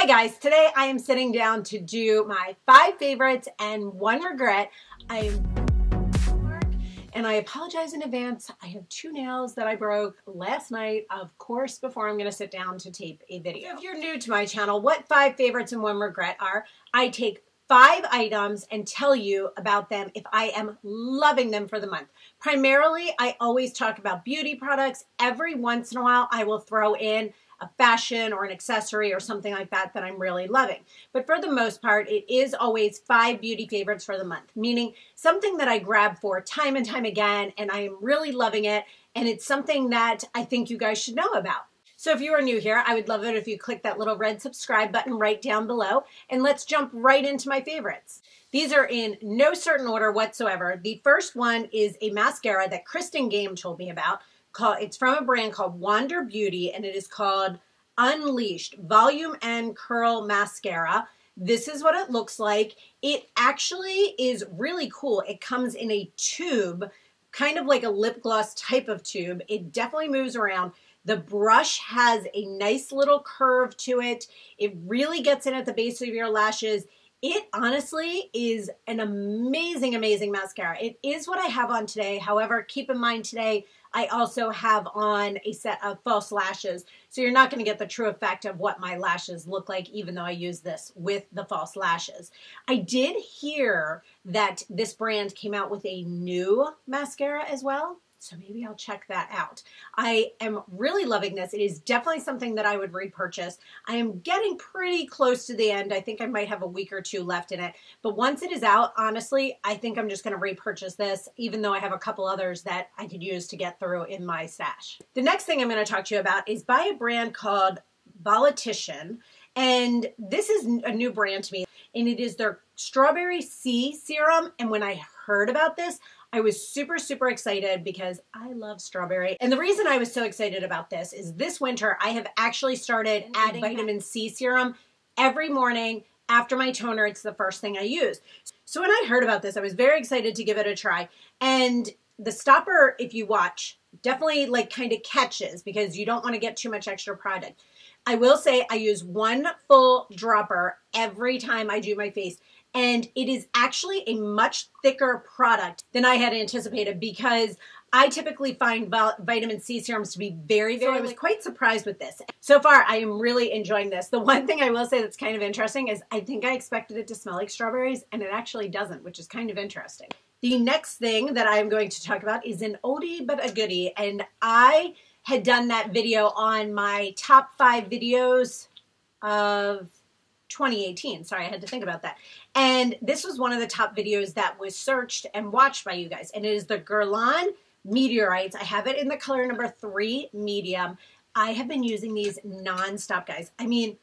guys, today I am sitting down to do my 5 favorites and 1 regret. And I apologize in advance. I have 2 nails that I broke last night, of course, before I'm going to sit down to tape a video. So if you're new to my channel, what 5 favorites and 1 regret are, I take 5 items and tell you about them if I am loving them for the month. Primarily, I always talk about beauty products. Every once in a while, I will throw in a fashion or an accessory or something like that that I'm really loving. But for the most part, it is always 5 beauty favorites for the month, meaning something that I grab for time and time again, and I am really loving it, and it's something that I think you guys should know about. So if you are new here, I would love it if you click that little red subscribe button right down below, and let's jump right into my favorites. These are in no certain order whatsoever. The first one is a mascara that Kristen Game told me about. It's from a brand called Wander Beauty, and it is called Unleashed Volume and Curl Mascara. This is what it looks like. It actually is really cool. It comes in a tube, kind of like a lip gloss type of tube. It definitely moves around. The brush has a nice little curve to it. It really gets in at the base of your lashes. It honestly is an amazing, amazing mascara. It is what I have on today. However, keep in mind today, I also have on a set of false lashes. So you're not going to get the true effect of what my lashes look like, even though I use this with the false lashes. I did hear that this brand came out with a new mascara as well. So maybe I'll check that out. I am really loving this. It is definitely something that I would repurchase. I am getting pretty close to the end. I think I might have a week or 2 left in it. But once it is out, honestly, I think I'm just going to repurchase this, even though I have a couple others that I could use to get through in my stash. The next thing I'm going to talk to you about is by a brand called Beautycounter. And this is a new brand to me. And it is their Strawberry Sea Serum. And when I heard about this, I was super, super excited because I love strawberry. And the reason I was so excited about this is this winter, I have actually started adding vitamin C serum every morning after my toner. It's the first thing I use. So when I heard about this, I was very excited to give it a try. And the stopper, if you watch, definitely like kind of catches because you don't want to get too much extra product. I will say I use 1 full dropper every time I do my face. And it is actually a much thicker product than I had anticipated because I typically find vitamin C serums to be very, I was quite surprised with this. So far, I am really enjoying this. The one thing I will say that's kind of interesting is I think I expected it to smell like strawberries, and it actually doesn't, which is kind of interesting. The next thing that I'm going to talk about is an oldie but a goodie, and I had done that video on my top 5 videos of 2018. Sorry, I had to think about that. And this was one of the top videos that was searched and watched by you guys. And it is the Guerlain Meteorites. I have it in the color number 3 medium. I have been using these nonstop, guys. I mean,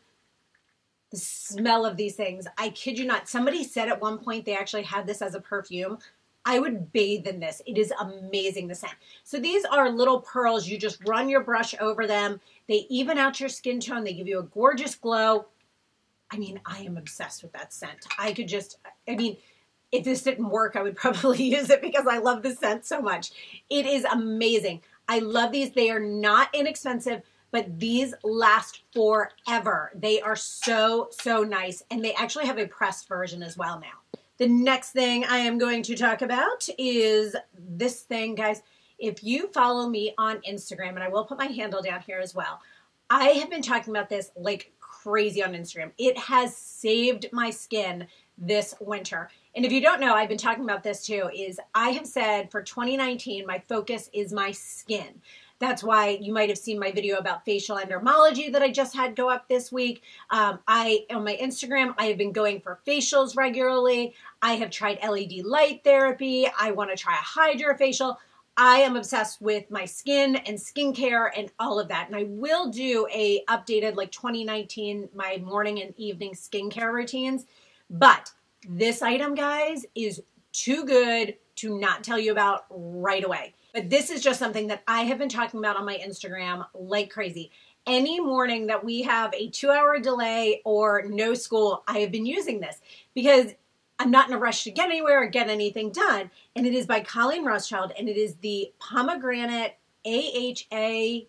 the smell of these things, I kid you not. Somebody said at one point they actually had this as a perfume. I would bathe in this. It is amazing, the scent. So these are little pearls. You just run your brush over them. They even out your skin tone. They give you a gorgeous glow. I mean, I am obsessed with that scent. I mean, if this didn't work, I would probably use it because I love the scent so much. It is amazing. I love these. They are not inexpensive, but these last forever. They are so, so nice. And they actually have a pressed version as well now. The next thing I am going to talk about is this thing, guys. If you follow me on Instagram, and I will put my handle down here as well, I have been talking about this like crazy on Instagram. It has saved my skin this winter. And if you don't know, I've been talking about this too, is I have said for 2019, my focus is my skin. That's why you might have seen my video about facial endermology that I just had go up this week. On my Instagram, I have been going for facials regularly. I have tried LED light therapy. I want to try a hydrofacial. I am obsessed with my skin and skincare and all of that. And I will do a updated like 2019, my morning and evening skincare routines. But this item, guys, is too good to not tell you about right away. But this is just something that I have been talking about on my Instagram like crazy. Any morning that we have a 2-hour delay or no school, I have been using this because I'm not in a rush to get anywhere or get anything done. And it is by Colleen Rothschild, and it is the Pomegranate AHA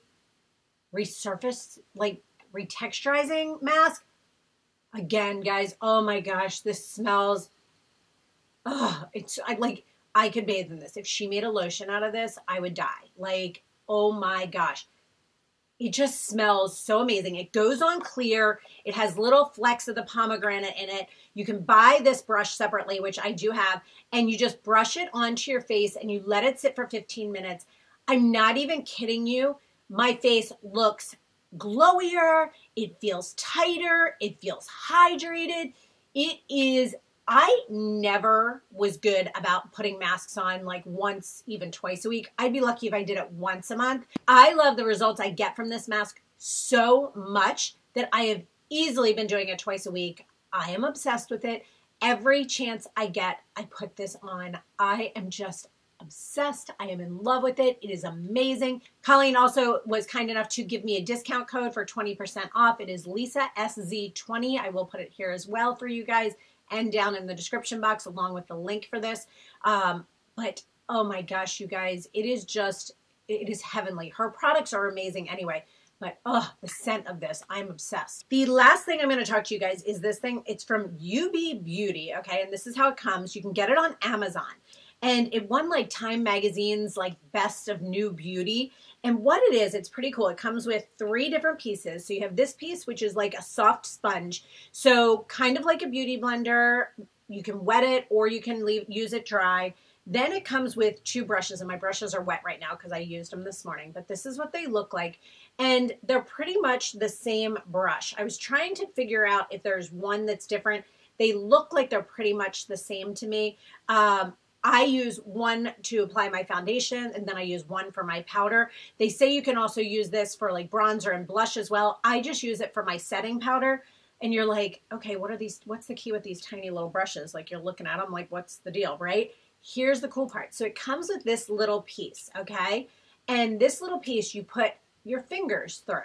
Resurface, like retexturizing mask. Again, guys, oh my gosh, this smells, oh, I could bathe in this. If she made a lotion out of this, I would die. Like, oh my gosh. It just smells so amazing. It goes on clear. It has little flecks of the pomegranate in it. You can buy this brush separately, which I do have, and you just brush it onto your face and you let it sit for 15 minutes. I'm not even kidding you. My face looks glowier. It feels tighter. It feels hydrated. It is, I never was good about putting masks on like once, even twice a week. I'd be lucky if I did it once a month. I love the results I get from this mask so much that I have easily been doing it twice a week. I am obsessed with it. Every chance I get, I put this on. I am just obsessed. I am in love with it. It is amazing. Colleen also was kind enough to give me a discount code for 20% off. It is Lisa SZ20. I will put it here as well for you guys and down in the description box along with the link for this. But oh my gosh, you guys, it is heavenly. Her products are amazing anyway. But oh, the scent of this, I'm obsessed. The last thing I'm going to talk to you guys is this thing. It's from UB Beauty, okay? And this is how it comes. You can get it on Amazon. And it won like Time Magazine's like best of new beauty. And what it is, it's pretty cool. It comes with 3 different pieces. So you have this piece, which is like a soft sponge. So kind of like a beauty blender. You can wet it or you can use it dry. Then it comes with 2 brushes, and my brushes are wet right now because I used them this morning. But this is what they look like. And they're pretty much the same brush. I was trying to figure out if there's one that's different. They look like they're pretty much the same to me. I use one to apply my foundation, and then I use one for my powder. They say you can also use this for like bronzer and blush as well. I just use it for my setting powder. And you're like, okay, what's the key with these tiny little brushes? Like you're looking at them like, what's the deal, right? Here's the cool part. So it comes with this little piece, okay? And this little piece you put your fingers through.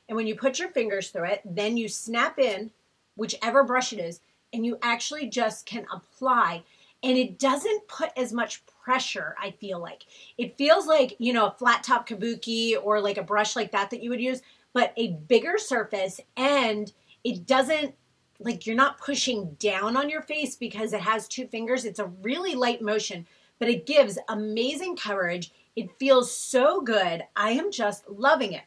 And when you put your fingers through it, then you snap in whichever brush it is, and you actually just can apply. And it doesn't put as much pressure, I feel like. It feels like, you know, a flat top kabuki or like a brush like that you would use, but a bigger surface, and it doesn't, like you're not pushing down on your face because it has 2 fingers. It's a really light motion, but it gives amazing coverage. It feels so good. I am just loving it.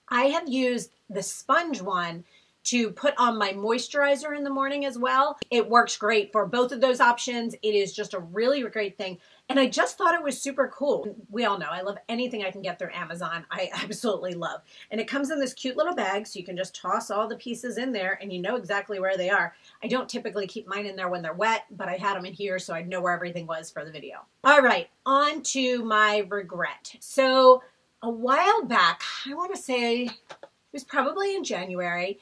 I have used the sponge one to put on my moisturizer in the morning as well. It works great for both of those options. It is just a really great thing. And I just thought it was super cool. We all know I love anything I can get through Amazon. I absolutely love. And it comes in this cute little bag, so you can just toss all the pieces in there and you know exactly where they are. I don't typically keep mine in there when they're wet, but I had them in here so I'd know where everything was for the video. All right, on to my regret. So a while back, I want to say it was probably in January,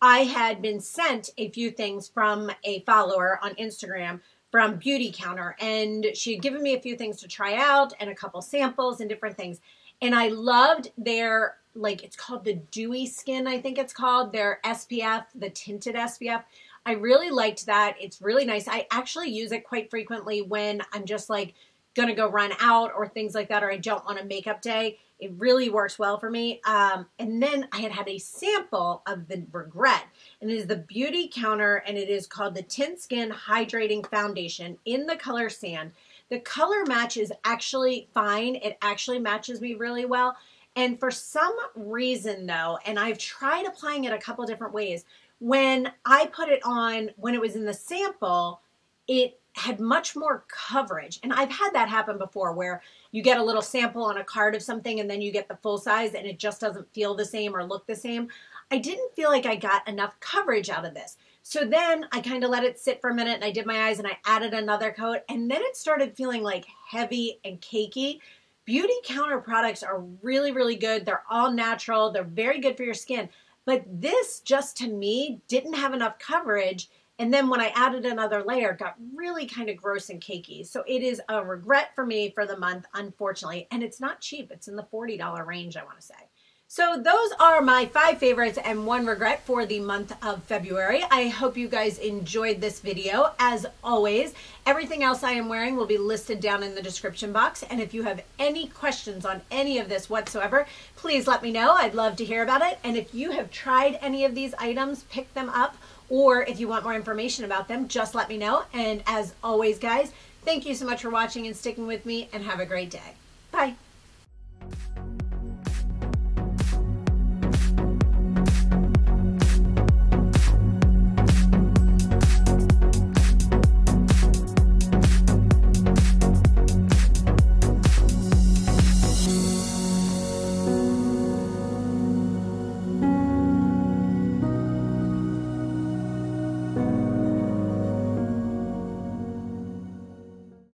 I had been sent a few things from a follower on Instagram from Beautycounter, and she had given me a few things to try out and a couple samples and different things. And I loved their, like, it's called the Dewy Skin, I think it's called, their SPF, the tinted SPF. I really liked that. It's really nice. I actually use it quite frequently when I'm just like gonna go run out or things like that, or I don't want a makeup day. It really works well for me. And then I had a sample of the regret, and it is the Beautycounter, and it is called the Tint Skin Hydrating Foundation in the color Sand. The color match is actually fine. It actually matches me really well. And for some reason though, and I've tried applying it a couple different ways, when I put it on, when it was in the sample, it had much more coverage. And I've had that happen before where you get a little sample on a card of something and then you get the full size and it just doesn't feel the same or look the same. I didn't feel like I got enough coverage out of this. So then I kind of let it sit for a minute and I did my eyes and I added another coat, and then it started feeling like heavy and cakey. Beautycounter products are really, really good. They're all natural. They're very good for your skin. But this just to me didn't have enough coverage. And then when I added another layer, it got really kind of gross and cakey. So it is a regret for me for the month, unfortunately. And it's not cheap. It's in the $40 range, I want to say. So those are my 5 favorites and 1 regret for the month of February. I hope you guys enjoyed this video. As always, everything else I am wearing will be listed down in the description box. And if you have any questions on any of this whatsoever, please let me know. I'd love to hear about it. And if you have tried any of these items, pick them up, or if you want more information about them, just let me know. And as always, guys, thank you so much for watching and sticking with me, and have a great day. Bye.